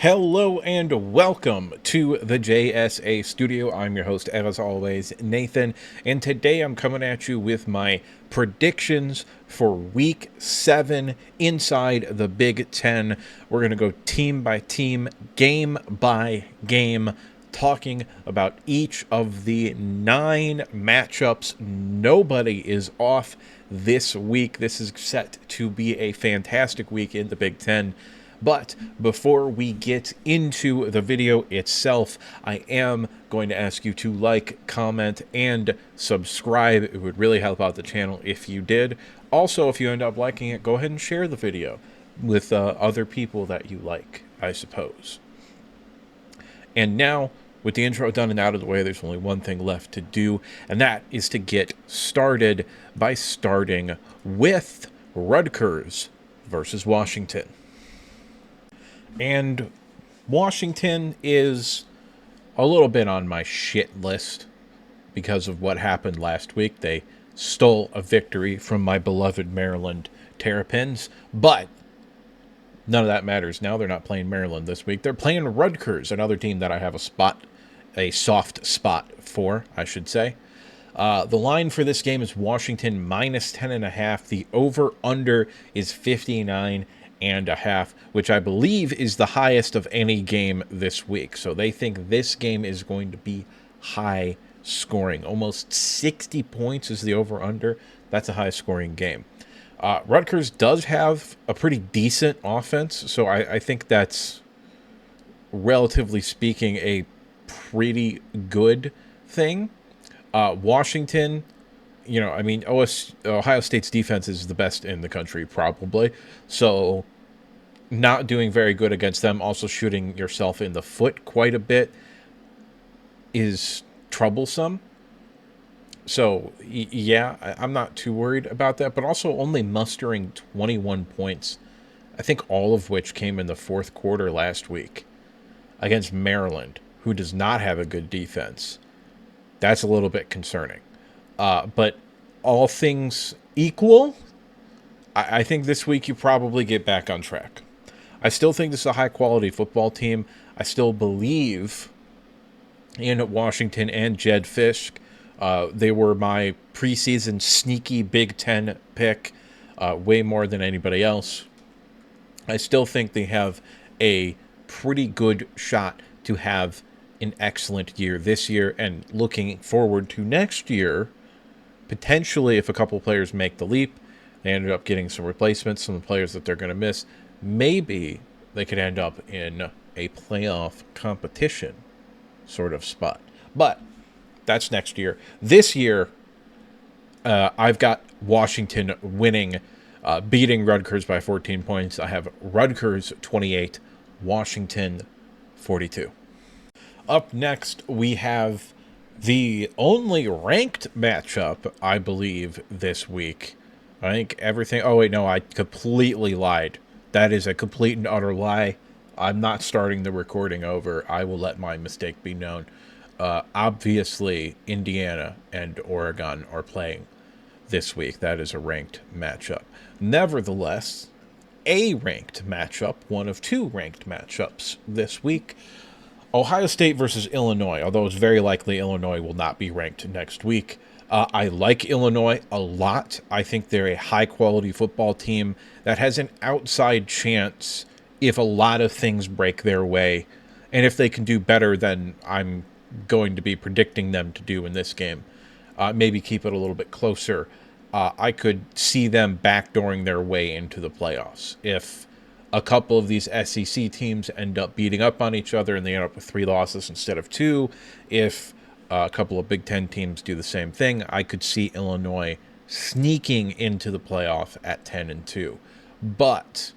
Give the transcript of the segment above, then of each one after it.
Hello and welcome to the JSA studio. I'm your host, as always, Nathan, and today I'm coming at you with my predictions for Week 7 inside the Big Ten. We're going to go team by team, game by game, talking about each of the 9 matchups. Nobody is off this week. This is set to be a fantastic week in the Big Ten. But before we get into the video itself, I am going to ask you to like, comment, and subscribe. It would really help out the channel if you did. Also, if you end up liking it, go ahead and share the video with other people that you like, I suppose. And now, with the intro done and out of the way, there's only one thing left to do, and that is to get started by starting with Rutgers versus Washington. And Washington is a little bit on my shit list because of what happened last week. They stole a victory from my beloved Maryland Terrapins, but none of that matters now. They're not playing Maryland this week. They're playing Rutgers, another team that I have a soft spot for, I should say. The line for this game is Washington minus 10.5. The over-under is 59.5, which I believe is the highest of any game this week. So they think this game is going to be high scoring. Almost 60 points is the over-under. That's a high scoring game. Rutgers does have a pretty decent offense, so I think that's, relatively speaking, a pretty good thing. Washington, Ohio State's defense is the best in the country, probably. So not doing very good against them, also shooting yourself in the foot quite a bit, is troublesome. So, yeah, I'm not too worried about that, but also only mustering 21 points, I think all of which came in the fourth quarter last week against Maryland, who does not have a good defense. That's a little bit concerning. But all things equal, I think this week you probably get back on track. I still think this is a high-quality football team. I still believe in Washington and Jedd Fisch. They were my preseason sneaky Big Ten pick, way more than anybody else. I still think they have a pretty good shot to have an excellent year this year, and looking forward to next year, potentially if a couple players make the leap, they ended up getting some replacements, some players that they're going to miss, maybe they could end up in a playoff competition sort of spot. But that's next year. This year, I've got Washington winning, beating Rutgers by 14 points. I have Rutgers 28, Washington 42. Up next, we have the only ranked matchup, I believe, this week. I think everything... Oh, wait, no, I completely lied. That is a complete and utter lie. I'm not starting the recording over. I will let my mistake be known. Obviously, Indiana and Oregon are playing this week. That is a ranked matchup. Nevertheless, a ranked matchup, one of two ranked matchups this week. Ohio State versus Illinois, although it's very likely Illinois will not be ranked next week. I like Illinois a lot. I think they're a high-quality football team that has an outside chance if a lot of things break their way, and if they can do better than I'm going to be predicting them to do in this game. Maybe keep it a little bit closer. I could see them backdooring their way into the playoffs. If a couple of these SEC teams end up beating up on each other and they end up with 3 losses instead of 2. If a couple of Big Ten teams do the same thing, I could see Illinois sneaking into the playoff at 10-2. But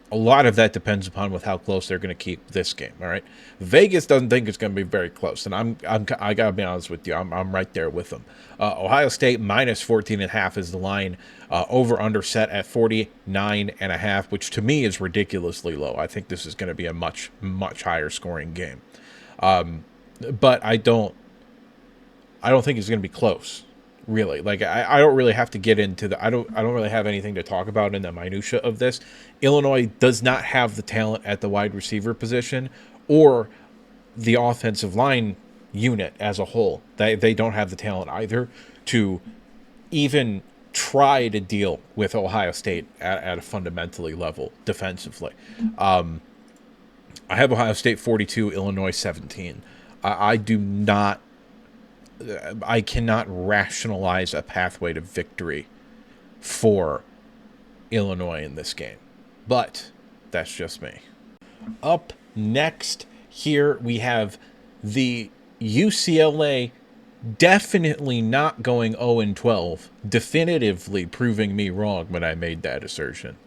a lot of that depends upon with how close they're going to keep this game. All right, Vegas doesn't think it's going to be very close, and I gotta be honest with you, I'm right there with them. Ohio State minus 14.5 is the line. Over under set at 49.5, which to me is ridiculously low. I think this is going to be a much higher scoring game, but I don't think it's going to be close. really. Like, I don't really have to get into I don't really have anything to talk about in the minutia of this. Illinois does not have the talent at the wide receiver position or the offensive line unit as a whole. They don't have the talent either to even try to deal with Ohio State at a fundamentally level defensively. I have Ohio State 42, Illinois 17. I do not, I cannot rationalize a pathway to victory for Illinois in this game. But that's just me. Up next here we have the UCLA definitely not going 0-12, definitively proving me wrong when I made that assertion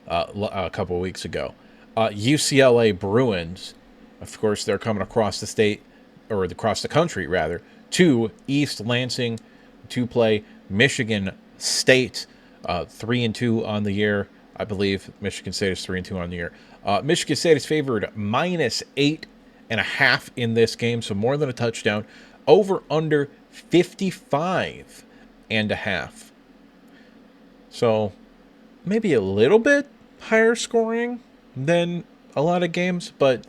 a couple of weeks ago. UCLA Bruins, of course, they're coming across the state, or across the country, rather, to East Lansing to play Michigan State, 3-2 on the year. I believe Michigan State is 3-2 on the year. Michigan State is favored -8.5 in this game, so more than a touchdown. Over under 55.5. So maybe a little bit higher scoring than a lot of games, but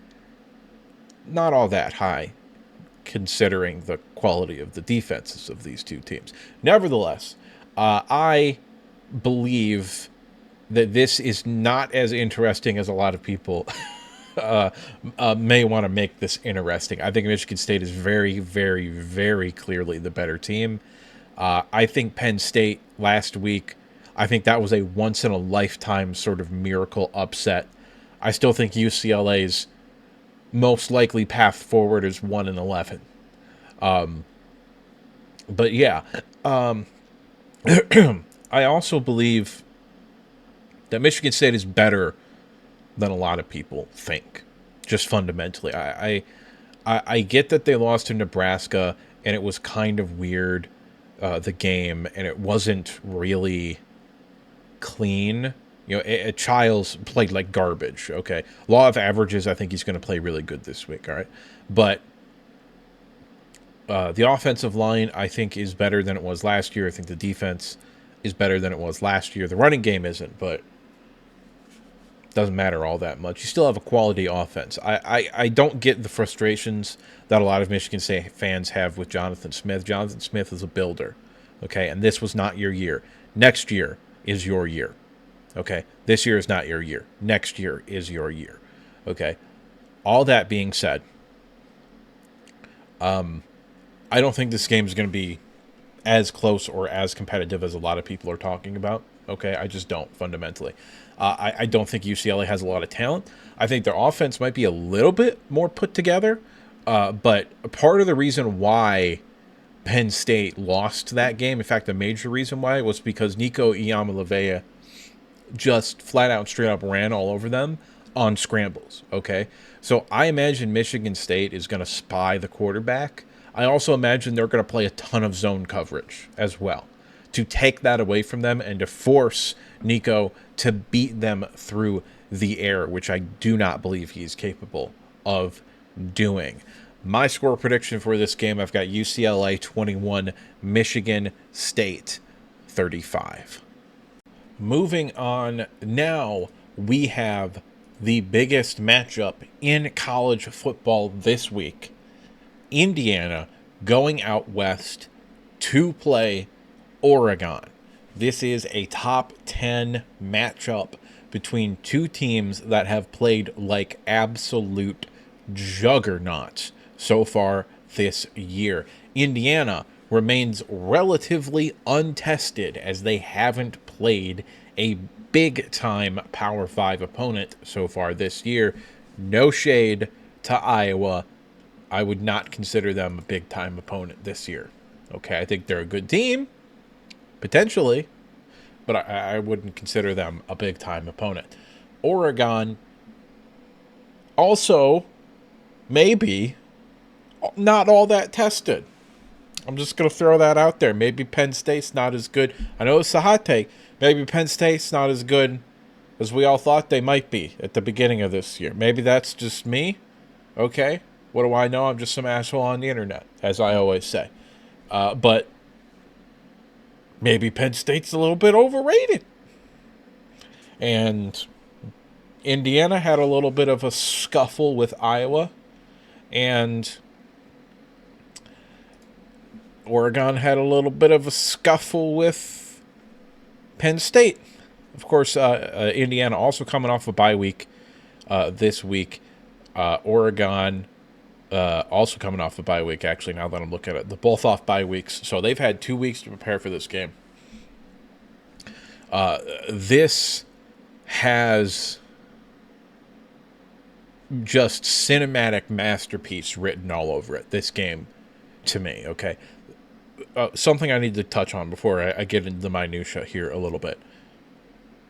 not all that high considering the quality of the defenses of these two teams. Nevertheless, I believe that this is not as interesting as a lot of people may want to make this interesting. I think Michigan State is very, very, very clearly the better team. I think Penn State last week, I think that was a once-in-a-lifetime sort of miracle upset. I still think UCLA's most likely path forward is 1-11. But yeah, I also believe that Michigan State is better than a lot of people think, just fundamentally. I get that they lost to Nebraska, and it was kind of weird, the game, and it wasn't really clean. You know, Childs played like garbage, okay? Law of averages, I think he's going to play really good this week, all right? But the offensive line, I think, is better than it was last year. I think the defense is better than it was last year. The running game isn't, but doesn't matter all that much. You still have a quality offense. I don't get the frustrations that a lot of Michigan State fans have with Jonathan Smith. Jonathan Smith is a builder, okay? And this was not your year. Next year is your year. Okay, this year is not your year. Next year is your year. Okay, all that being said, I don't think this game is going to be as close or as competitive as a lot of people are talking about. Okay, I just don't, fundamentally. I don't think UCLA has a lot of talent. I think their offense might be a little bit more put together, but part of the reason why Penn State lost that game, in fact, the major reason why, was because Nico Iamaleava just flat out straight up ran all over them on scrambles, okay? So I imagine Michigan State is going to spy the quarterback. I also imagine they're going to play a ton of zone coverage as well to take that away from them and to force Nico to beat them through the air, which I do not believe he's capable of doing. My score prediction for this game, I've got UCLA 21, Michigan State 35. Moving on, now we have the biggest matchup in college football this week. Indiana going out west to play Oregon. This is a top 10 matchup between two teams that have played like absolute juggernauts so far this year. Indiana remains relatively untested as they haven't played a big-time Power 5 opponent so far this year. No shade to Iowa. I would not consider them a big-time opponent this year. Okay, I think they're a good team, potentially, but I wouldn't consider them a big-time opponent. Oregon, also, maybe not all that tested. I'm just going to throw that out there. Maybe Penn State's not as good. I know it's a hot take. Maybe Penn State's not as good as we all thought they might be at the beginning of this year. Maybe that's just me. Okay. What do I know? I'm just some asshole on the internet, as I always say. But maybe Penn State's a little bit overrated. And Indiana had a little bit of a scuffle with Iowa, and Oregon had a little bit of a scuffle with Penn State. Of course, Indiana also coming off a bye week this week. Oregon also coming off a bye week, actually, now that I'm looking at it. They're both off bye weeks, so they've had 2 weeks to prepare for this game. This has just cinematic masterpiece written all over it, this game, to me, okay? Something I need to touch on before I get into the minutia here a little bit.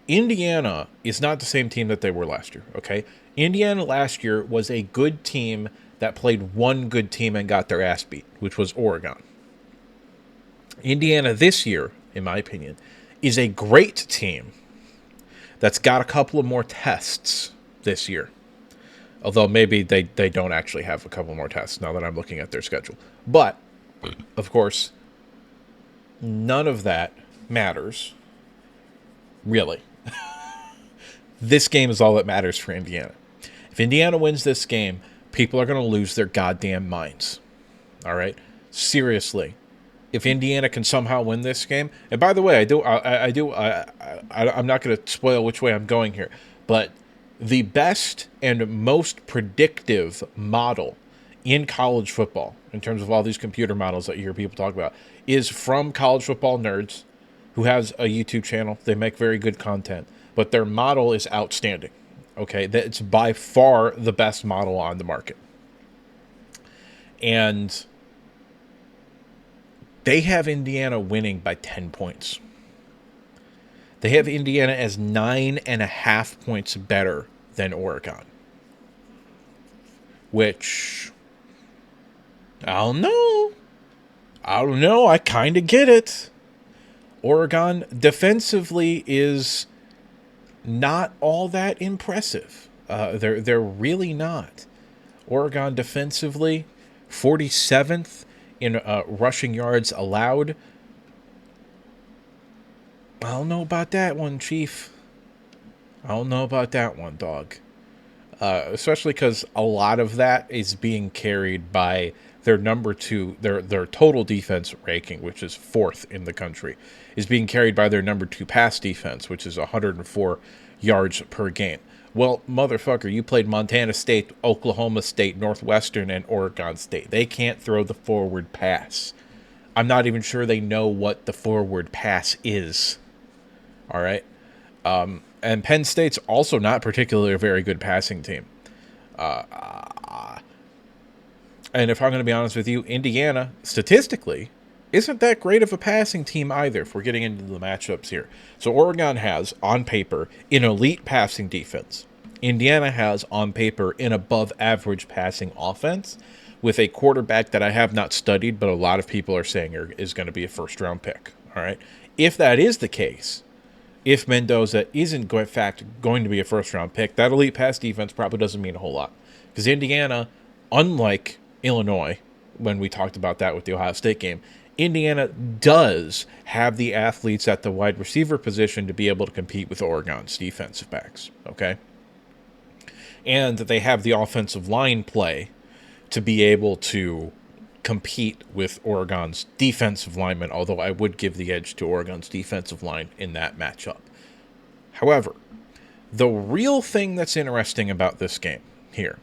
Indiana is not the same team that they were last year, okay? Indiana last year was a good team that played one good team and got their ass beat, which was Oregon. Indiana this year, in my opinion, is a great team that's got a couple of more tests this year. Although maybe they don't actually have a couple more tests now that I'm looking at their schedule. But, of course, none of that matters, really. This game is all that matters for Indiana. If Indiana wins this game, people are going to lose their goddamn minds. All right? Seriously. If Indiana can somehow win this game, and by the way, I'm not going to spoil which way I'm going here, but the best and most predictive model in college football, in terms of all these computer models that you hear people talk about, is from College Football Nerds, who has a YouTube channel. They make very good content, but their model is outstanding. Okay, that's by far the best model on the market. And they have Indiana winning by 10 points. They have Indiana as 9.5 points better than Oregon. Which, I don't know. I kind of get it. Oregon defensively is not all that impressive. They're really not. Oregon defensively, 47th in rushing yards allowed. I don't know about that one, Chief. I don't know about that one, dog. Especially because a lot of that is being carried by their number two, their total defense ranking, which is 4th in the country, is being carried by their number 2 pass defense, which is 104 yards per game. Well, motherfucker, you played Montana State, Oklahoma State, Northwestern, and Oregon State. They can't throw the forward pass. I'm not even sure they know what the forward pass is. All right? And Penn State's also not particularly a very good passing team. And if I'm going to be honest with you, Indiana, statistically, isn't that great of a passing team either, if we're getting into the matchups here. So Oregon has, on paper, an elite passing defense. Indiana has, on paper, an above-average passing offense with a quarterback that I have not studied, but a lot of people are saying is going to be a first-round pick. All right? If that is the case, if Mendoza isn't, in fact, going to be a first-round pick, that elite pass defense probably doesn't mean a whole lot. Because Indiana, unlike Illinois, when we talked about that with the Ohio State game, Indiana does have the athletes at the wide receiver position to be able to compete with Oregon's defensive backs, okay? And they have the offensive line play to be able to compete with Oregon's defensive linemen, although I would give the edge to Oregon's defensive line in that matchup. However, the real thing that's interesting about this game here,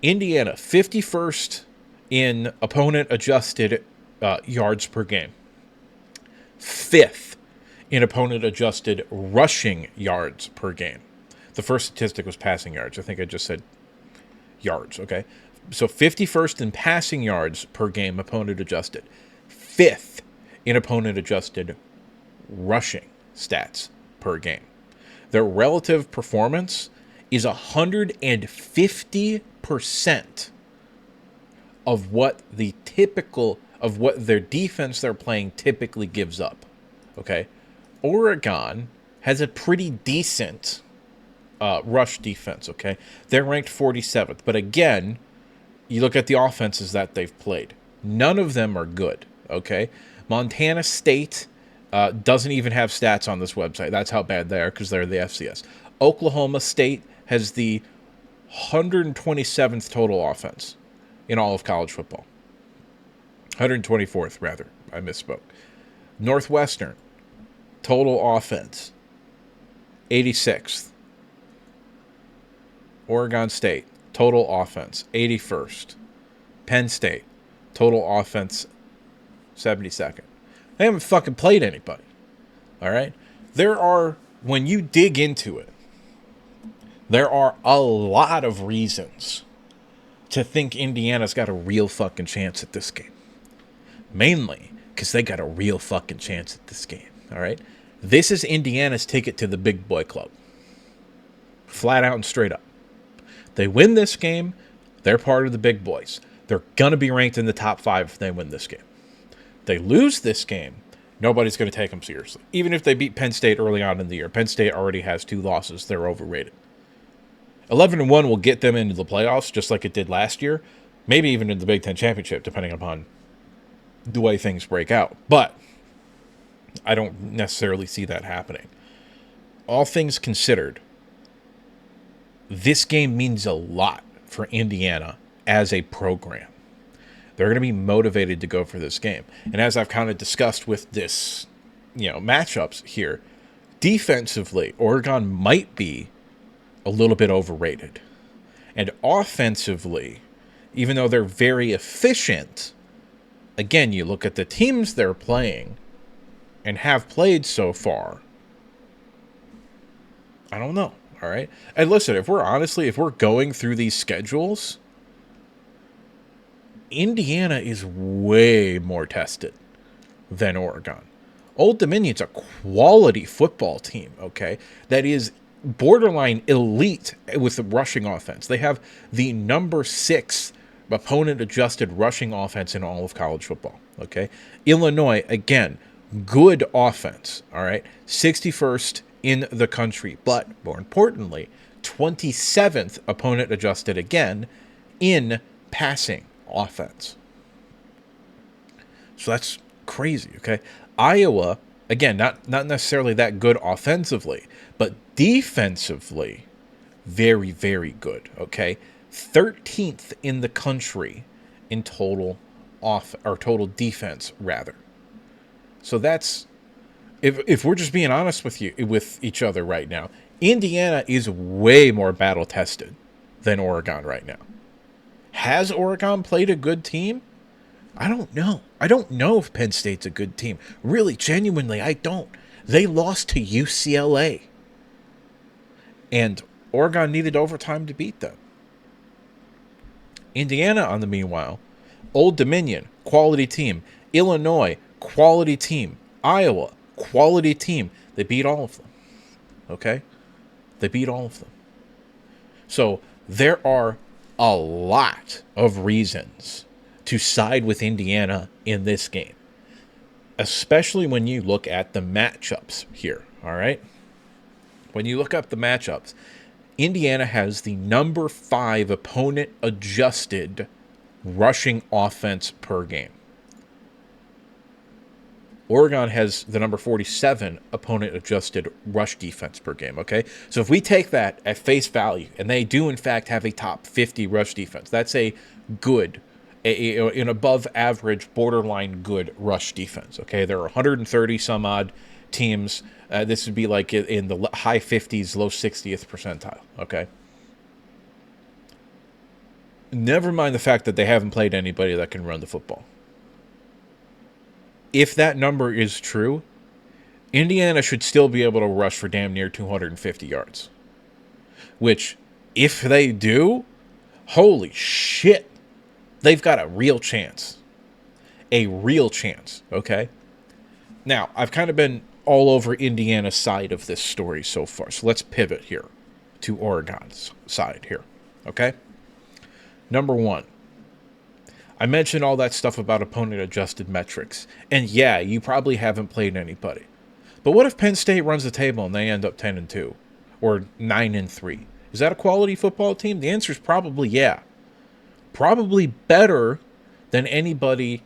Indiana, 51st in opponent-adjusted yards per game. 5th in opponent-adjusted rushing yards per game. The first statistic was passing yards. I think I just said yards, okay? So 51st in passing yards per game, opponent-adjusted. 5th in opponent-adjusted rushing stats per game. Their relative performance is 150% of what their defense they're playing typically gives up. Okay? Oregon has a pretty decent rush defense, okay? They're ranked 47th. But again, you look at the offenses that they've played. None of them are good, okay? Montana State Doesn't even have stats on this website. That's how bad they are because they're the FCS. Oklahoma State has the 127th total offense in all of college football. 124th, rather. I misspoke. Northwestern, total offense, 86th. Oregon State, total offense, 81st. Penn State, total offense, 72nd. They haven't fucking played anybody. All right? When you dig into it, there are a lot of reasons to think Indiana's got a real fucking chance at this game. Mainly because they got a real fucking chance at this game. All right? This is Indiana's ticket to the big boy club. Flat out and straight up. They win this game, they're part of the big boys. They're going to be ranked in the top 5 if they win this game. They lose this game, nobody's going to take them seriously. Even if they beat Penn State early on in the year. Penn State already has 2 losses. They're overrated. 11-1 will get them into the playoffs, just like it did last year. Maybe even in the Big Ten Championship, depending upon the way things break out. But I don't necessarily see that happening. All things considered, this game means a lot for Indiana as a program. They're going to be motivated to go for this game. And as I've kind of discussed with this, matchups here, defensively, Oregon might be a little bit overrated. And offensively, even though they're very efficient, again, you look at the teams they're playing and have played so far, I don't know, all right? And listen, if we're going through these schedules, Indiana is way more tested than Oregon. Old Dominion's a quality football team, okay? That is borderline elite with the rushing offense. They have the number 6 opponent-adjusted rushing offense in all of college football, okay? Illinois, again, good offense, all right? 61st in the country, but more importantly, 27th opponent-adjusted again in passing offense. So that's crazy, okay? Iowa, again, not necessarily that good offensively, but defensively, very, very good, okay? 13th in the country in total defense, rather. So that's, if we're just being honest with each other right now, Indiana is way more battle tested than Oregon right now. Has Oregon played a good team? I don't know. I don't know if Penn State's a good team. Really, genuinely, I don't. They lost to UCLA. And Oregon needed overtime to beat them. Indiana, on the meanwhile, Old Dominion, quality team. Illinois, quality team. Iowa, quality team. They beat all of them. Okay? They beat all of them. So there are a lot of reasons to side with Indiana in this game, especially when you look at the matchups here, all right? When you look up the matchups, Indiana has the number 5 opponent-adjusted rushing offense per game. Oregon has the number 47 opponent-adjusted rush defense per game, okay? So if we take that at face value, and they do, in fact, have a top 50 rush defense, that's a good, an above-average, borderline good rush defense, okay? There are 130-some-odd teams. This would be like in the high 50s, low 60th percentile, okay? Never mind the fact that they haven't played anybody that can run the football. If that number is true, Indiana should still be able to rush for damn near 250 yards. Which, if they do, holy shit, they've got a real chance. A real chance, okay? Now, I've kind of been all over Indiana's side of this story so far, so let's pivot here to Oregon's side here, okay? Number 1. I mentioned all that stuff about opponent-adjusted metrics. And yeah, you probably haven't played anybody. But what if Penn State runs the table and they end up 10-2? Or 9-3? Is that a quality football team? The answer is probably yeah. Probably better than anybody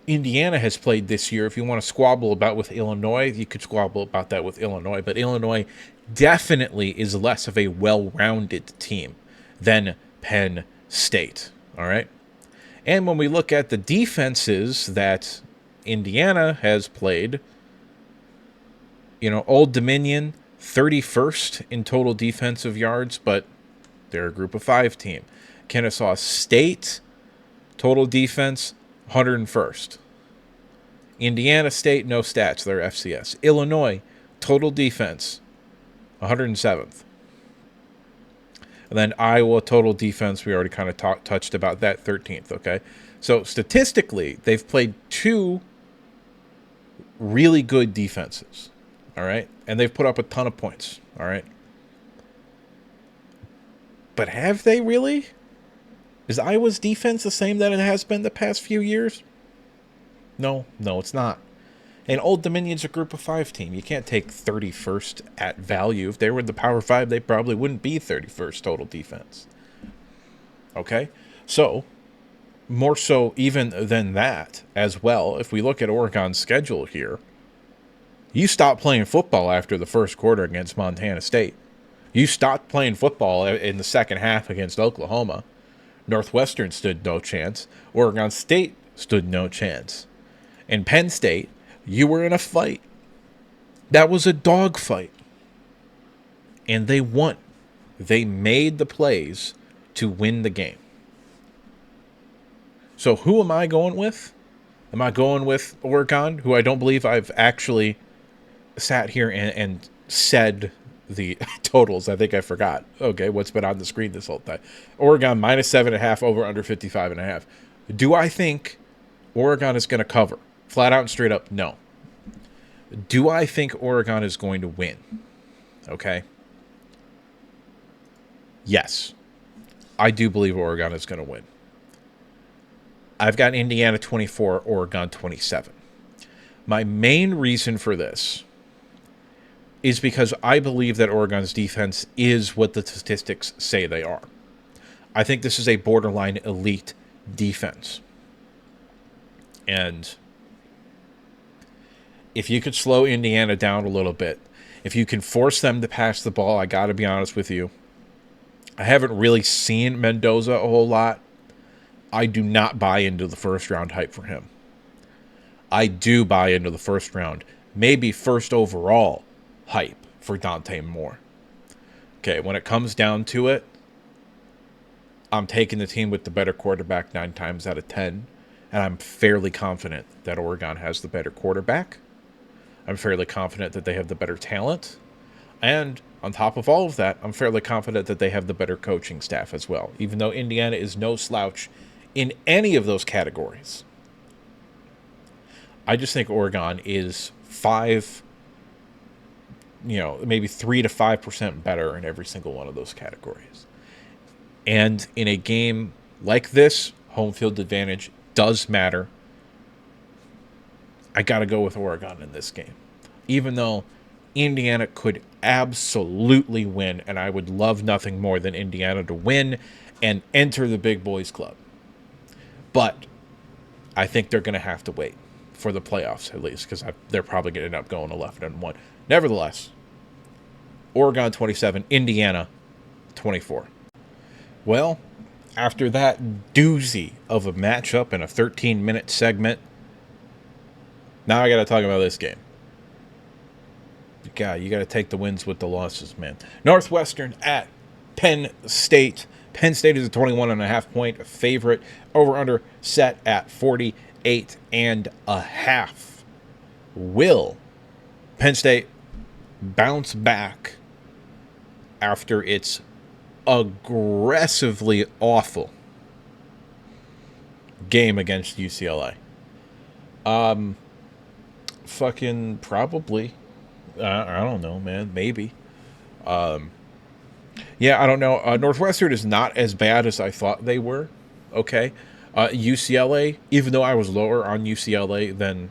Indiana has played this year. If you want to squabble about with Illinois, you could squabble about that with Illinois. But Illinois definitely is less of a well-rounded team than Penn State. All right. And when we look at the defenses that Indiana has played, Old Dominion, 31st in total defensive yards, but they're a group of 5 team. Kennesaw State, total defense, 101st. Indiana State, no stats. They're FCS. Illinois, total defense, 107th. And then Iowa, total defense, we already kind of touched about that, 13th, okay? So statistically, they've played 2 really good defenses, all right? And they've put up a ton of points, all right? But have they really? Is Iowa's defense the same that it has been the past few years? No, it's not. And Old Dominion's a group of 5 team. You can't take 31st at value. If they were in the Power 5, they probably wouldn't be 31st total defense. Okay? So, more so even than that as well, if we look at Oregon's schedule here, you stopped playing football after the first quarter against Montana State. You stopped playing football in the second half against Oklahoma. Northwestern stood no chance. Oregon State stood no chance. And Penn State, you were in a fight. That was a dog fight. And they won. They made the plays to win the game. So who am I going with? Am I going with Oregon, who I don't believe I've actually sat here and said the totals? I think I forgot. Okay, what's been on the screen this whole time? Oregon minus 7.5, over under 55.5. Do I think Oregon is going to cover? Flat out and straight up, no. Do I think Oregon is going to win? Okay. Yes. I do believe Oregon is going to win. I've got Indiana 24, Oregon 27. My main reason for this is because I believe that Oregon's defense is what the statistics say they are. I think this is a borderline elite defense. And if you could slow Indiana down a little bit, if you can force them to pass the ball, I got to be honest with you, I haven't really seen Mendoza a whole lot. I do not buy into the first round hype for him. I do buy into the first round, maybe first overall hype for Dante Moore. Okay, when it comes down to it, I'm taking the team with the better quarterback 9 times out of 10, and I'm fairly confident that Oregon has the better quarterback. I'm fairly confident that they have the better talent. And on top of all of that, I'm fairly confident that they have the better coaching staff as well, even though Indiana is no slouch in any of those categories. I just think Oregon is maybe 3 to 5% better in every single one of those categories. And in a game like this, home field advantage does matter. I got to go with Oregon in this game, even though Indiana could absolutely win, and I would love nothing more than Indiana to win and enter the big boys club. But I think they're going to have to wait for the playoffs, at least, because they're probably going to end up going 11-1. Nevertheless, Oregon 27, Indiana 24. Well, after that doozy of a matchup in a 13-minute segment, now I got to talk about this game. God, you got to take the wins with the losses, man. Northwestern at Penn State. Penn State is a 21.5-point favorite. Over-under set at 48.5. Will Penn State bounce back after its aggressively awful game against UCLA? Fucking probably. I don't know, man. Maybe. Yeah, I don't know. Northwestern is not as bad as I thought they were. Okay. UCLA, even though I was lower on UCLA than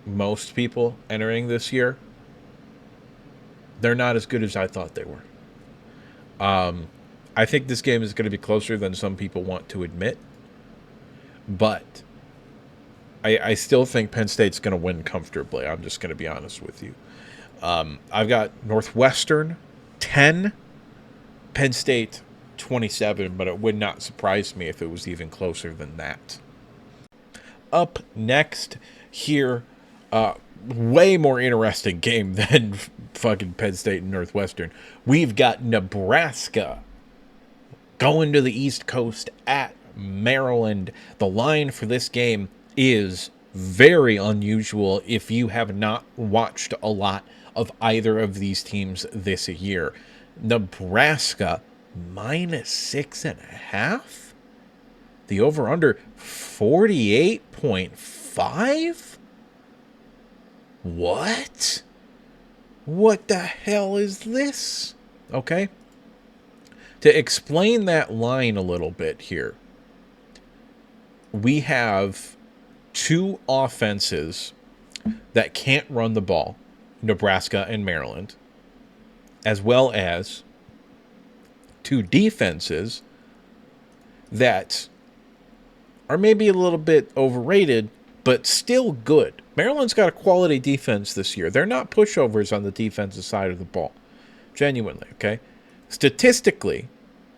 most people entering this year, they're not as good as I thought they were. I think this game is going to be closer than some people want to admit. But I still think Penn State's going to win comfortably. I'm just going to be honest with you. I've got Northwestern 10, Penn State 27, but it would not surprise me if it was even closer than that. Up next here, way more interesting game than fucking Penn State and Northwestern. We've got Nebraska going to the East Coast at Maryland. The line for this game is very unusual if you have not watched a lot of either of these teams this year. Nebraska -6.5. The over-under 48.5. What? What the hell is this? Okay. To explain that line a little bit here, we have two offenses that can't run the ball, Nebraska and Maryland, as well as two defenses that are maybe a little bit overrated, but still good. Maryland's got a quality defense this year. They're not pushovers on the defensive side of the ball. Genuinely, okay? Statistically,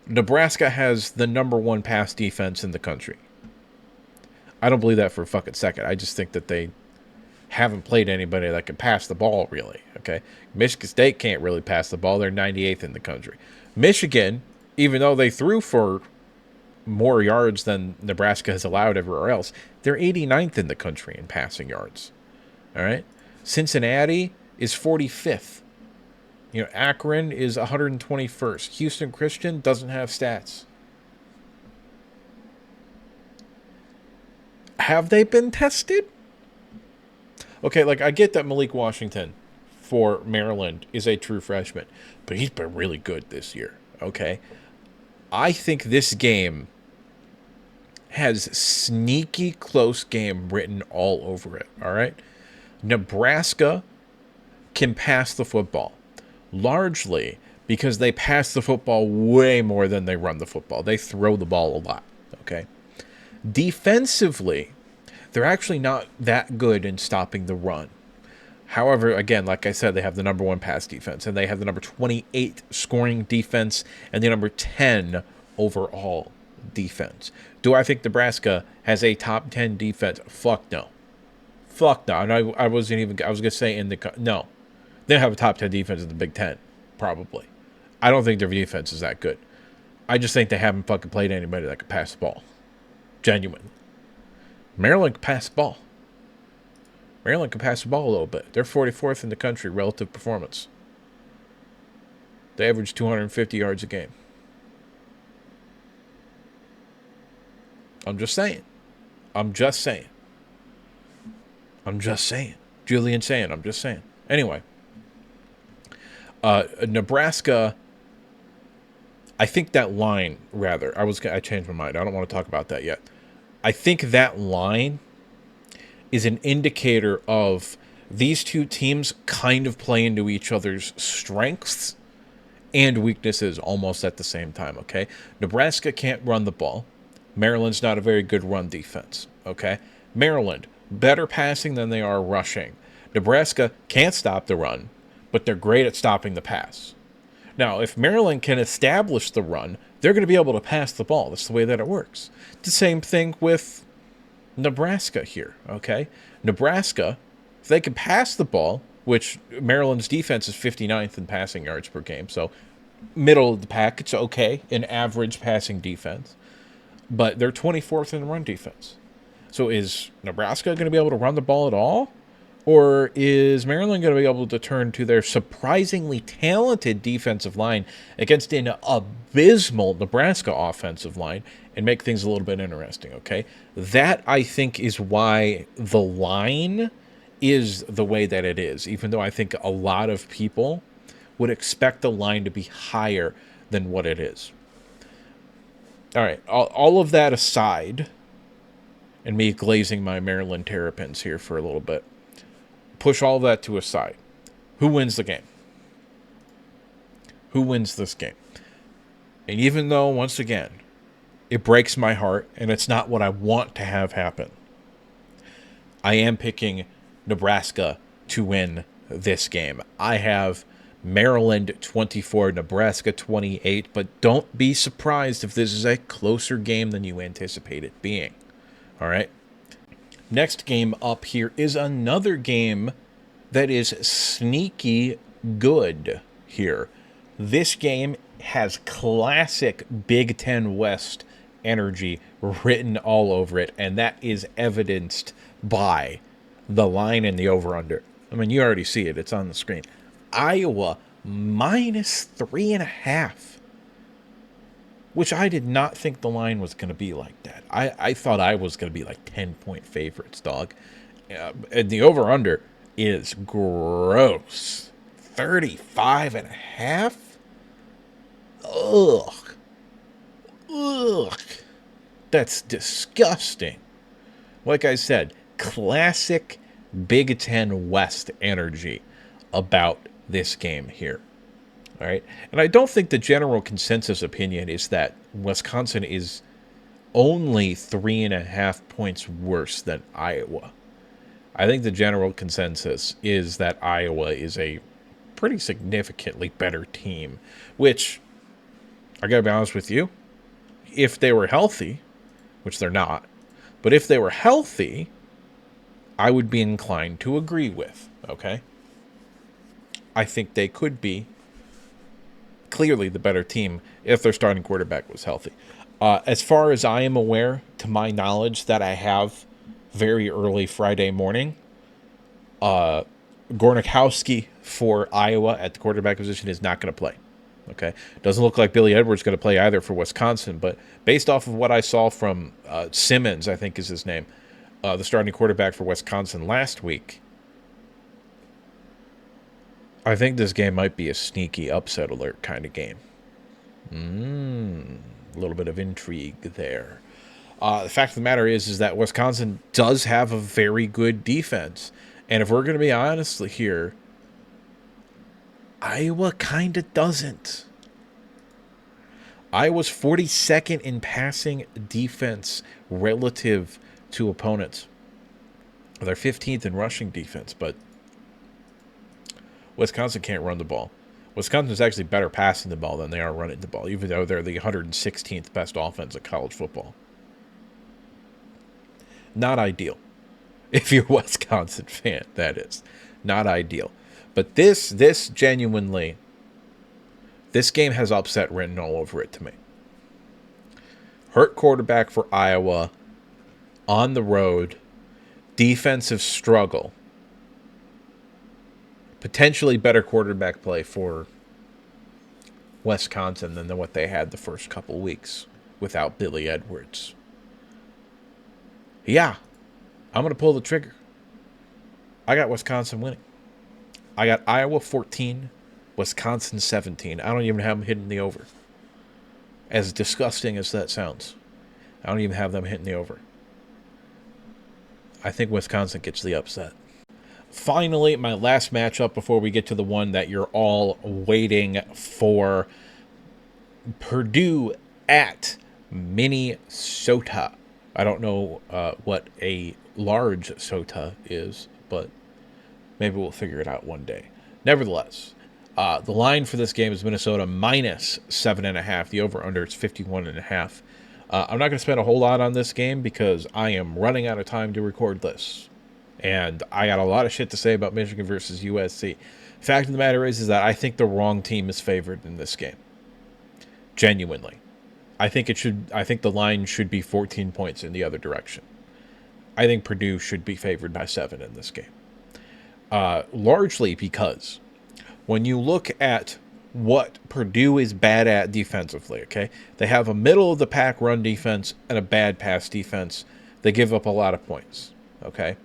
Nebraska has the #1 pass defense in the country. I don't believe that for a fucking second. I just think that they haven't played anybody that can pass the ball, really, okay? Michigan State can't really pass the ball. They're 98th in the country. Michigan, even though they threw for more yards than Nebraska has allowed everywhere else, they're 89th in the country in passing yards. All right? Cincinnati is 45th. You know, Akron is 121st. Houston Christian doesn't have stats. Have they been tested? Okay, like, I get that Malik Washington for Maryland is a true freshman, but he's been really good this year, okay? I think this game has sneaky close game written all over it, all right? Nebraska can pass the football, largely because they pass the football way more than they run the football. They throw the ball a lot, okay? Defensively, they're actually not that good in stopping the run. However, again, like I said, they have the #1 pass defense, and they have the number 28 scoring defense and the number 10 overall defense. Do I think Nebraska has a top 10 defense? Fuck no. Fuck no. And I was going to say no. They don't have a top 10 defense in the Big Ten, probably. I don't think their defense is that good. I just think they haven't fucking played anybody that can pass the ball. Genuine. Maryland can pass the ball. Maryland can pass the ball a little bit. They're 44th in the country relative performance. They average 250 yards a game. I'm just saying. Julian saying, I'm just saying. Anyway. Nebraska, I think that line, rather, I changed my mind. I don't want to talk about that yet. I think that line is an indicator of these two teams kind of play into each other's strengths and weaknesses almost at the same time, okay? Nebraska can't run the ball. Maryland's not a very good run defense, okay? Maryland, better passing than they are rushing. Nebraska can't stop the run, but they're great at stopping the pass. Now, if Maryland can establish the run, they're going to be able to pass the ball. That's the way that it works. The same thing with Nebraska here, okay? Nebraska, if they can pass the ball, which Maryland's defense is 59th in passing yards per game, so middle of the pack, it's okay, an average passing defense. But they're 24th in the run defense. So is Nebraska going to be able to run the ball at all? Or is Maryland going to be able to turn to their surprisingly talented defensive line against an abysmal Nebraska offensive line and make things a little bit interesting, okay? That, I think, is why the line is the way that it is, even though I think a lot of people would expect the line to be higher than what it is. All right, all of that aside, and me glazing my Maryland Terrapins here for a little bit, push all that to a side. Who wins the game? Who wins this game? And even though, once again, it breaks my heart and it's not what I want to have happen, I am picking Nebraska to win this game. I have Maryland 24, Nebraska 28, but don't be surprised if this is a closer game than you anticipate it being. All right? Next game up here is another game that is sneaky good here. This game has classic Big Ten West energy written all over it, and that is evidenced by the line and the over-under. I mean, you already see it. It's on the screen. Iowa minus 3.5, which I did not think the line was going to be like that. I thought I was going to be like 10-point favorites, dog. And the over-under is gross. 35.5? Ugh. Ugh. That's disgusting. Like I said, classic Big Ten West energy about this game here. All right. And I don't think the general consensus opinion is that Wisconsin is only 3.5 points worse than Iowa. I think the general consensus is that Iowa is a pretty significantly better team, which, I gotta be honest with you, if they were healthy, which they're not, but if they were healthy, I would be inclined to agree with, okay? I think they could be clearly the better team if their starting quarterback was healthy. As far as I am aware, to my knowledge, that I have very early Friday morning, Gornikowski for Iowa at the quarterback position is not going to play. Okay, doesn't look like Billy Edwards going to play either for Wisconsin, but based off of what I saw from Simmons, I think is his name, the starting quarterback for Wisconsin last week, I think this game might be a sneaky upset alert kind of game. A little bit of intrigue there. The fact of the matter is that Wisconsin does have a very good defense. And if we're going to be honest here, Iowa kind of doesn't. Iowa's 42nd in passing defense relative to opponents. They're 15th in rushing defense, but Wisconsin can't run the ball. Wisconsin's actually better passing the ball than they are running the ball, even though they're the 116th best offense in college football. Not ideal. If you're a Wisconsin fan, that is. Not ideal. But this genuinely, this game has upset written all over it to me. Hurt quarterback for Iowa, on the road, defensive struggle. Potentially better quarterback play for Wisconsin than what they had the first couple weeks without Billy Edwards. Yeah, I'm going to pull the trigger. I got Wisconsin winning. I got Iowa 14, Wisconsin 17. I don't even have them hitting the over. As disgusting as that sounds, I don't even have them hitting the over. I think Wisconsin gets the upset. Finally, my last matchup before we get to the one that you're all waiting for. Purdue at Minnesota. I don't know what a large sota is, but maybe we'll figure it out one day. Nevertheless, the line for this game is Minnesota minus 7.5. The over-under is 51.5. I'm not going to spend a whole lot on this game because I am running out of time to record this. And I got a lot of shit to say about Michigan versus USC. Fact of the matter is that I think the wrong team is favored in this game. Genuinely. I think the line should be 14 points in the other direction. I think Purdue should be favored by 7 in this game. Largely because when you look at what Purdue is bad at defensively, okay? They have a middle-of-the-pack run defense and a bad pass defense. They give up a lot of points, okay?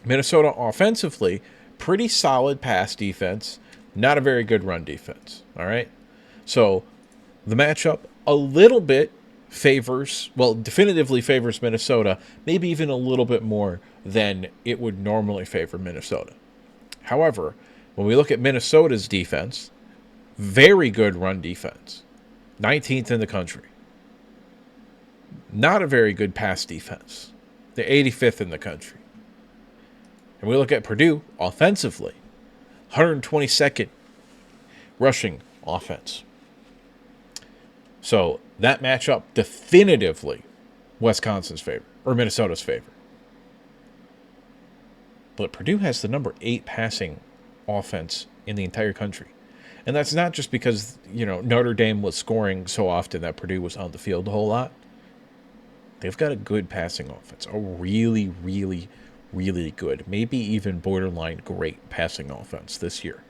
Minnesota offensively, pretty solid pass defense, not a very good run defense, all right? So the matchup a little bit definitively favors Minnesota, maybe even a little bit more than it would normally favor Minnesota. However, when we look at Minnesota's defense, very good run defense, 19th in the country. Not a very good pass defense, the 85th in the country. And we look at Purdue offensively, 122nd rushing offense. So that matchup definitively Wisconsin's favor, or Minnesota's favor. But Purdue has the number 8 passing offense in the entire country. And that's not just because, Notre Dame was scoring so often that Purdue was on the field a whole lot. They've got a good passing offense, a really, really, really good, maybe even borderline great passing offense this year.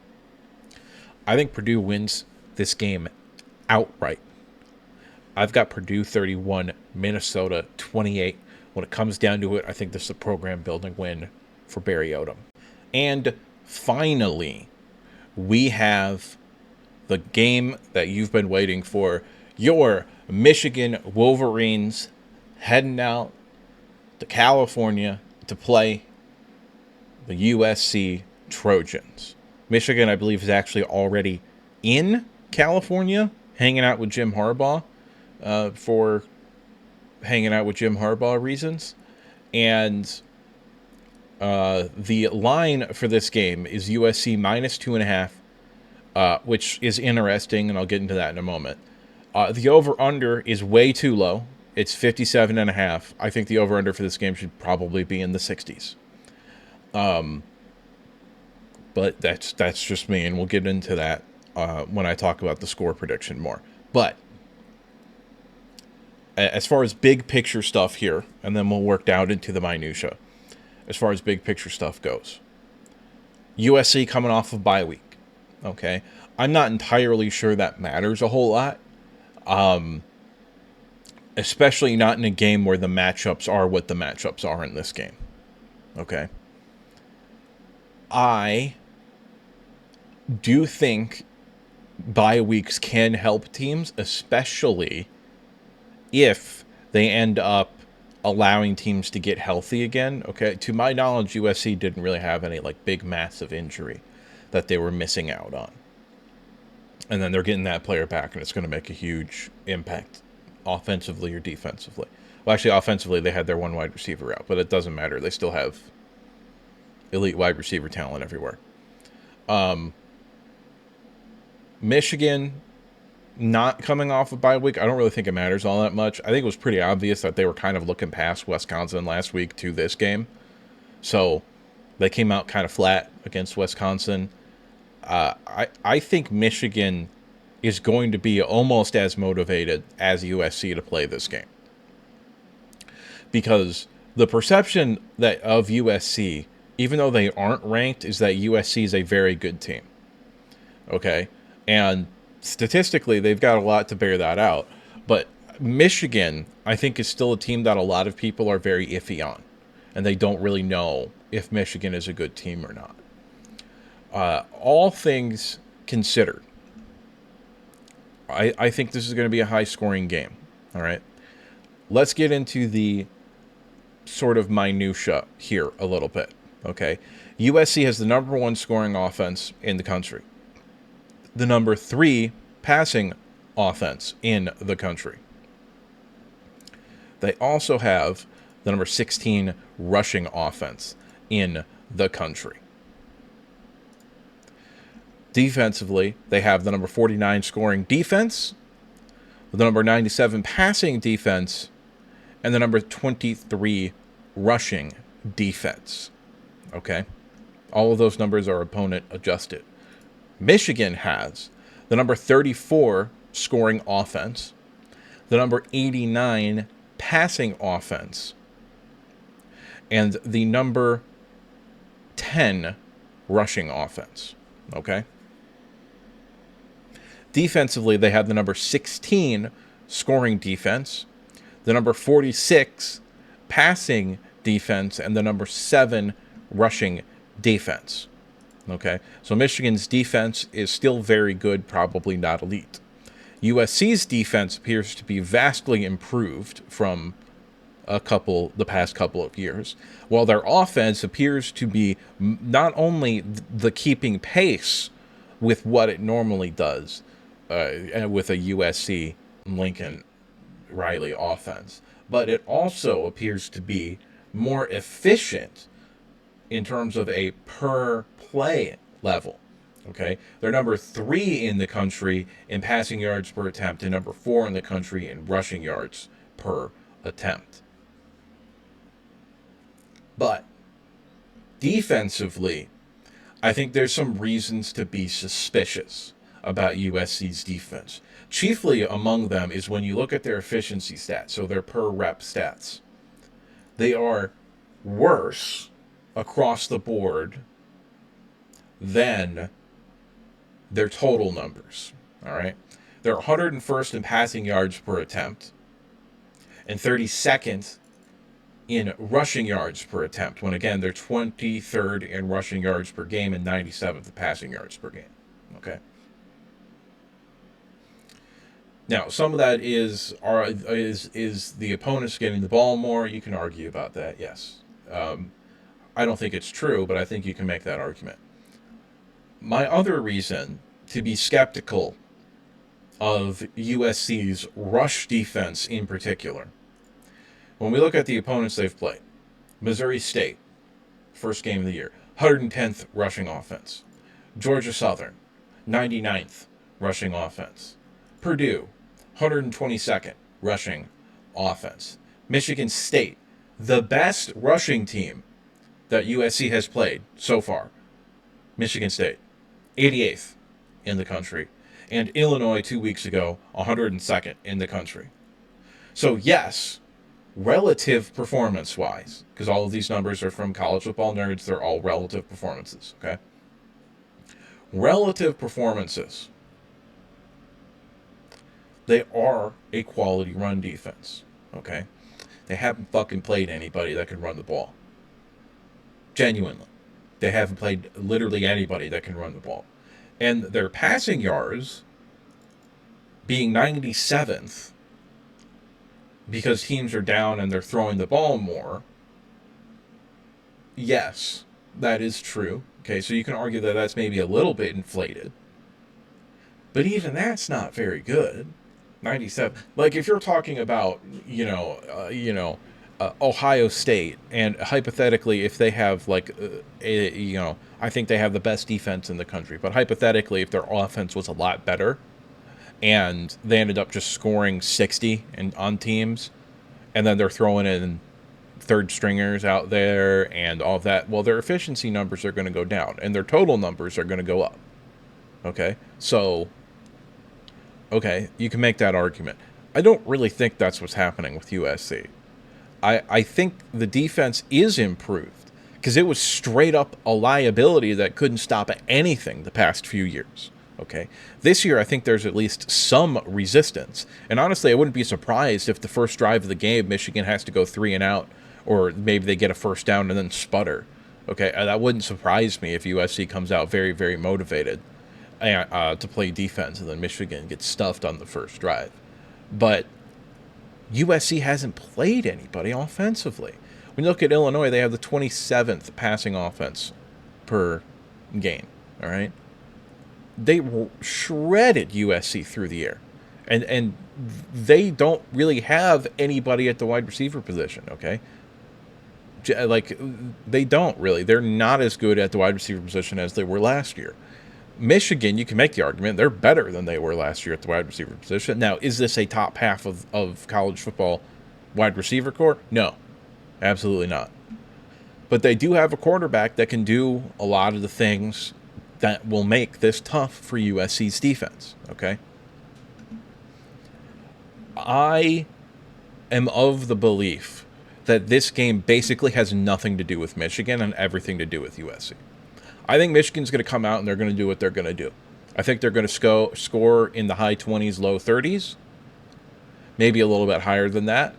I think Purdue wins this game outright. I've got Purdue 31, Minnesota 28. When it comes down to it, I think this is a program-building win for Barry Odom. And finally, we have the game that you've been waiting for. Your Michigan Wolverines heading out to California to play the USC Trojans. Michigan, I believe, is actually already in California, hanging out with Jim Harbaugh for hanging out with Jim Harbaugh reasons. And the line for this game is USC minus 2.5, which is interesting, and I'll get into that in a moment. The over-under is way too low. It's 57.5. I think the over-under for this game should probably be in the 60s. But that's just me, and we'll get into that when I talk about the score prediction more. But as far as big picture stuff here, and then we'll work down into the minutia. As far as big picture stuff goes, USC coming off of bye week. Okay, I'm not entirely sure that matters a whole lot. Especially not in a game where the matchups are what the matchups are in this game. Okay. I do think bye weeks can help teams, especially if they end up allowing teams to get healthy again. Okay. To my knowledge, USC didn't really have any big massive injury that they were missing out on. And then they're getting that player back, and it's going to make a huge impact offensively or defensively. Well, actually, offensively, they had their one wide receiver out, but it doesn't matter. They still have elite wide receiver talent everywhere. Michigan not coming off a bye week, I don't really think it matters all that much. I think it was pretty obvious that they were kind of looking past Wisconsin last week to this game. So they came out kind of flat against Wisconsin. I think Michigan is going to be almost as motivated as USC to play this game. Because the perception that of USC, even though they aren't ranked, is that USC is a very good team. Okay? And statistically, they've got a lot to bear that out. But Michigan, I think, is still a team that a lot of people are very iffy on. And they don't really know if Michigan is a good team or not. All things considered, I think this is going to be a high-scoring game. All right? Let's get into the sort of minutia here a little bit. Okay? USC has the number 1 scoring offense in the country. The number 3 passing offense in the country. They also have the number 16 rushing offense in the country. Defensively, they have the number 49 scoring defense, the number 97 passing defense, and the number 23 rushing defense. Okay? All of those numbers are opponent adjusted. Michigan has the number 34 scoring offense, the number 89 passing offense, and the number 10 rushing offense. Okay? Defensively, they have the number 16 scoring defense, the number 46 passing defense, and the number 7 rushing defense. Okay, so Michigan's defense is still very good, probably not elite. USC's defense appears to be vastly improved from the past couple of years, while their offense appears to be not only the keeping pace with what it normally does, with a USC Lincoln Riley offense, but it also appears to be more efficient in terms of a per play level. Okay, they're number 3 in the country in passing yards per attempt and number 4 in the country in rushing yards per attempt. But defensively, I think there's some reasons to be suspicious about USC's defense. Chiefly among them is when you look at their efficiency stats, so their per rep stats. They are worse across the board than their total numbers. All right, they're 101st in passing yards per attempt and 32nd in rushing yards per attempt, when again they're 23rd in rushing yards per game and 97th in passing yards per game. Okay. Now, some of that is the opponents getting the ball more. You can argue about that, yes. I don't think it's true, but I think you can make that argument. My other reason to be skeptical of USC's rush defense in particular, when we look at the opponents they've played, Missouri State, first game of the year, 110th rushing offense. Georgia Southern, 99th rushing offense. Purdue, 122nd rushing offense. Michigan State, the best rushing team that USC has played so far. Michigan State, 88th in the country. And Illinois 2 weeks ago, 102nd in the country. So yes, relative performance-wise, because all of these numbers are from college football nerds, they're all relative performances, okay? Relative performances, they are a quality run defense, okay? They haven't fucking played anybody that can run the ball. Genuinely. They haven't played literally anybody that can run the ball. And their passing yards being 97th, because teams are down and they're throwing the ball more, yes, that is true. Okay, so you can argue that that's maybe a little bit inflated. But even that's not very good. 97. Like, if you're talking about, Ohio State, and hypothetically, if they have, I think they have the best defense in the country, but hypothetically, if their offense was a lot better, and they ended up just scoring 60 on teams, and then they're throwing in third stringers out there and all of that, well, their efficiency numbers are going to go down, and their total numbers are going to go up. Okay? So, okay, you can make that argument. I don't really think that's what's happening with USC. I think the defense is improved, because it was straight up a liability that couldn't stop anything the past few years. Okay, this year I think there's at least some resistance, and honestly, I wouldn't be surprised if the first drive of the game Michigan has to go 3 and out, or maybe they get a first down and then sputter. Okay, that wouldn't surprise me if USC comes out very, very motivated to play defense, and then Michigan gets stuffed on the first drive. But USC hasn't played anybody offensively. When you look at Illinois, they have the 27th passing offense per game. All right. They shredded USC through the air. And they don't really have anybody at the wide receiver position, okay? Like, they don't really. They're not as good at the wide receiver position as they were last year. Michigan, you can make the argument, they're better than they were last year at the wide receiver position. Now, is this a top half of college football wide receiver core? No, absolutely not. But they do have a quarterback that can do a lot of the things that will make this tough for USC's defense, okay? I am of the belief that this game basically has nothing to do with Michigan and everything to do with USC. I think Michigan's going to come out and they're going to do what they're going to do. I think they're going to score in the high 20s, low 30s, maybe a little bit higher than that.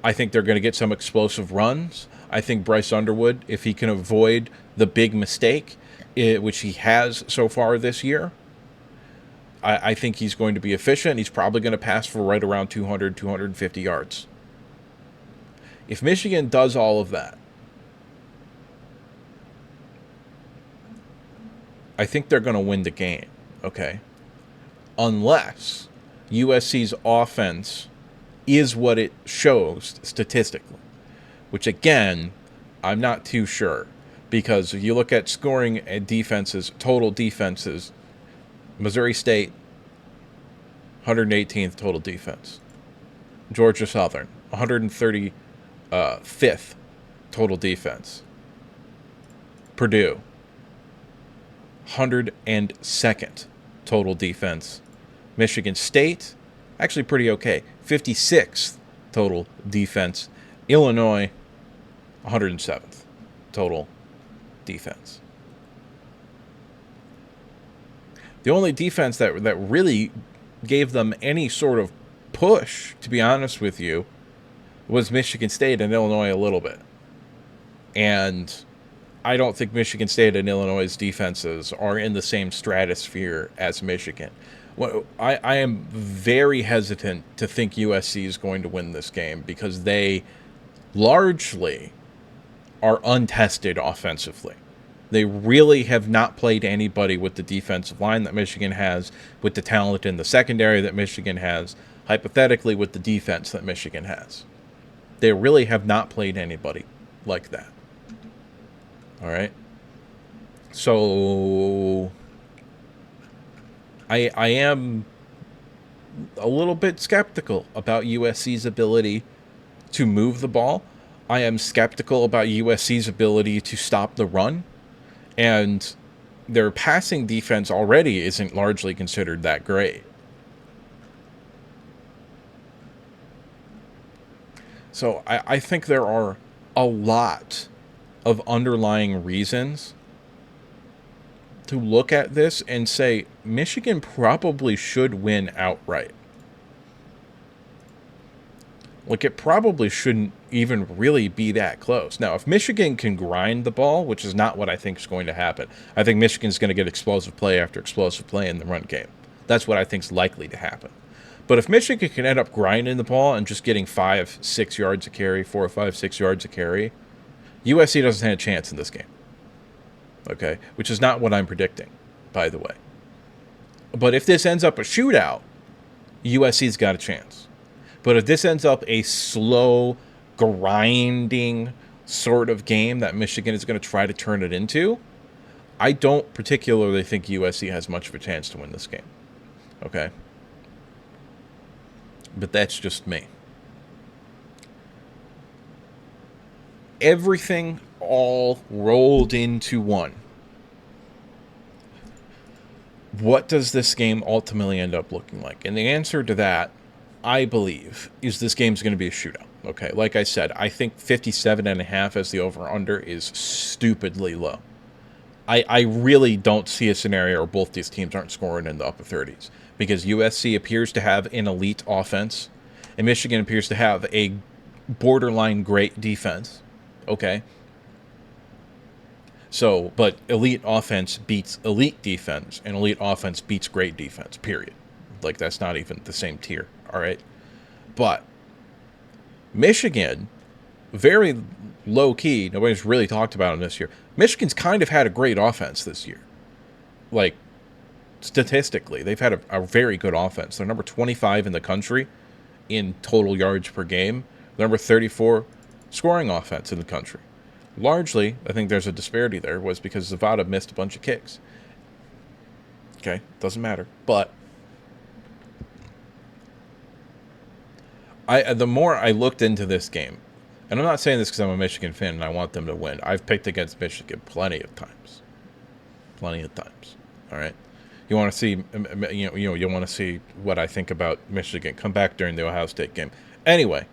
I think they're going to get some explosive runs. I think Bryce Underwood, if he can avoid the big mistake, which he has so far this year, I think he's going to be efficient. He's probably going to pass for right around 200, 250 yards. If Michigan does all of that, I think they're going to win the game, okay? Unless USC's offense is what it shows statistically, which, again, I'm not too sure. Because if you look at scoring and defenses, total defenses, Missouri State, 118th total defense. Georgia Southern, 135th total defense. Purdue, 102nd total defense. Michigan State, actually pretty okay, 56th total defense. Illinois, 107th total defense. The only defense that really gave them any sort of push, to be honest with you, was Michigan State and Illinois a little bit. And I don't think Michigan State and Illinois' defenses are in the same stratosphere as Michigan. Well, I am very hesitant to think USC is going to win this game because they largely are untested offensively. They really have not played anybody with the defensive line that Michigan has, with the talent in the secondary that Michigan has, hypothetically with the defense that Michigan has. They really have not played anybody like that. All right? So I am a little bit skeptical about USC's ability to move the ball. I am skeptical about USC's ability to stop the run. And their passing defense already isn't largely considered that great. So I think there are a lot of underlying reasons to look at this and say Michigan probably should win outright. Like, it probably shouldn't even really be that close. Now, if Michigan can grind the ball, which is not what I think is going to happen, I think Michigan's going to get explosive play after explosive play in the run game. That's what I think is likely to happen. But if Michigan can end up grinding the ball and just getting 5-6 yards a carry, 4 or 5, 6 yards a carry, USC doesn't stand a chance in this game. Okay? Which is not what I'm predicting, by the way. But if this ends up a shootout, USC's got a chance. But if this ends up a slow, grinding sort of game that Michigan is going to try to turn it into, I don't particularly think USC has much of a chance to win this game. Okay? But that's just me. Everything all rolled into one. What does this game ultimately end up looking like? And the answer to that, I believe, is this game's going to be a shootout. Okay, like I said, I think 57.5 as the over-under is stupidly low. I really don't see a scenario where both these teams aren't scoring in the upper 30s, because USC appears to have an elite offense, and Michigan appears to have a borderline great defense. Okay? So, but elite offense beats elite defense, and elite offense beats great defense, period. Like, that's not even the same tier. All right. But Michigan, very low key, nobody's really talked about it this year. Michigan's kind of had a great offense this year. Like, statistically, they've had a very good offense. They're number 25 in the country in total yards per game. They're number 34 scoring offense in the country. Largely, I think there's a disparity there, was because Zavada missed a bunch of kicks. Okay, doesn't matter. But the more I looked into this game, and I'm not saying this because I'm a Michigan fan and I want them to win. I've picked against Michigan plenty of times. Plenty of times. All right. You want to see, you want to see what I think about Michigan. Come back during the Ohio State game. Anyway,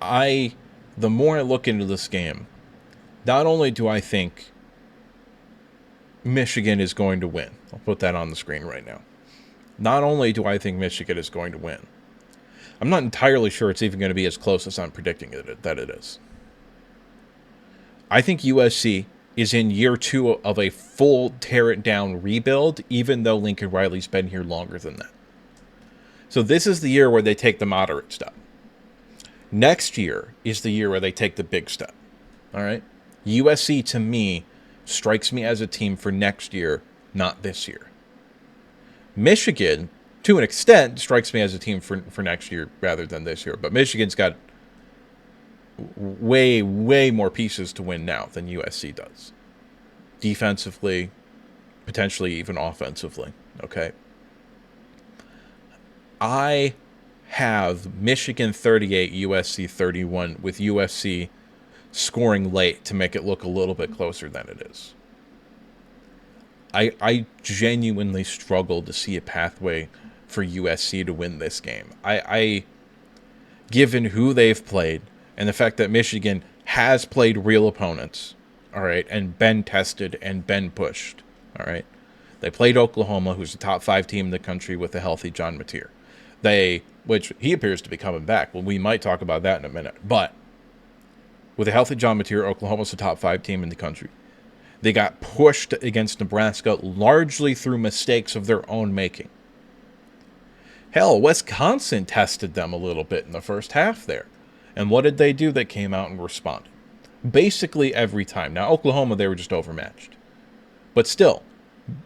the more I look into this game, not only do I think Michigan is going to win. I'll put that on the screen right now. Not only do I think Michigan is going to win, I'm not entirely sure it's even going to be as close as I'm predicting that it is. I think USC is in year 2 of a full tear-it-down rebuild, even though Lincoln Riley's been here longer than that. So this is the year where they take the moderate step. Next year is the year where they take the big step. All right? USC, to me, strikes me as a team for next year, not this year. Michigan, to an extent, strikes me as a team for next year rather than this year. But Michigan's got way, way more pieces to win now than USC does. Defensively, potentially even offensively, okay? I have Michigan 38, USC 31, with USC scoring late to make it look a little bit closer than it is. I genuinely struggle to see a pathway for USC to win this game. I given who they've played and the fact that Michigan has played real opponents, all right, and been tested and been pushed, all right. They played Oklahoma, who's the top 5 team in the country with a healthy John Mateer. Which he appears to be coming back. Well, we might talk about that in a minute. But with a healthy John Mateer, Oklahoma's the top 5 team in the country. They got pushed against Nebraska largely through mistakes of their own making. Hell, Wisconsin tested them a little bit in the first half there. And what did they do? They came out and responded. Basically every time. Now, Oklahoma, they were just overmatched. But still,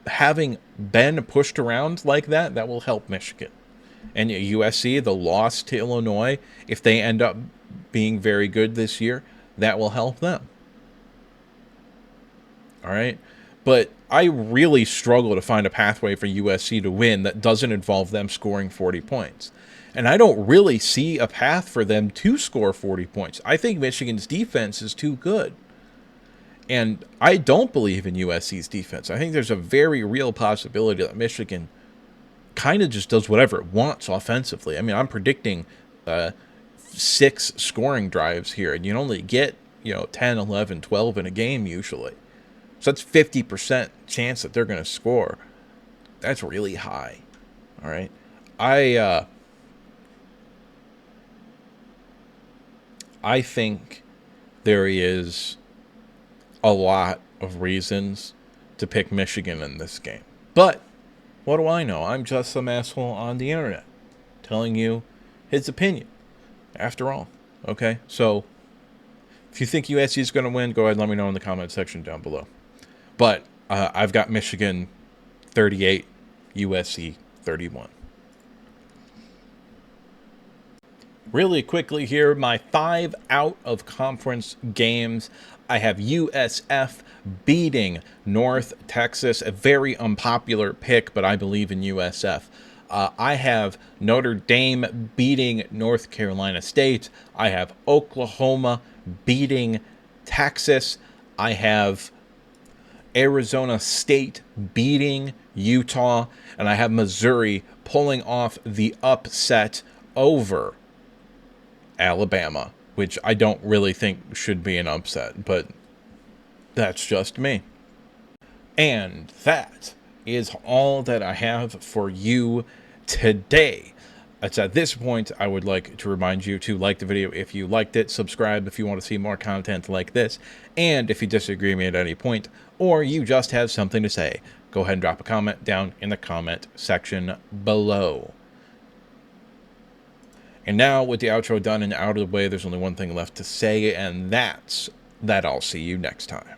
having been pushed around like that, that will help Michigan. And USC, the loss to Illinois, if they end up being very good this year, that will help them. All right? But I really struggle to find a pathway for USC to win that doesn't involve them scoring 40 points. And I don't really see a path for them to score 40 points. I think Michigan's defense is too good. And I don't believe in USC's defense. I think there's a very real possibility that Michigan kind of just does whatever it wants offensively. I mean, I'm predicting 6 scoring drives here, and you only get, 10, 11, 12 in a game usually. So that's 50% chance that they're going to score. That's really high. All right. I think there is a lot of reasons to pick Michigan in this game. But what do I know? I'm just some asshole on the internet telling you his opinion, after all. Okay? So, if you think USC is going to win, go ahead and let me know in the comment section down below. But I've got Michigan 38, USC 31. Really quickly here, my 5 out of conference games. I have USF beating North Texas, a very unpopular pick, but I believe in USF. I have Notre Dame beating North Carolina State. I have Oklahoma beating Texas. I have Arizona State beating Utah. And I have Missouri pulling off the upset over Alabama, which I don't really think should be an upset, but that's just me. And that is all that I have for you today. It's at this point I would like to remind you to like the video if you liked it, subscribe if you want to see more content like this, and if you disagree with me at any point, or you just have something to say, go ahead and drop a comment down in the comment section below. And now, with the outro done and out of the way, there's only one thing left to say, and that's that I'll see you next time.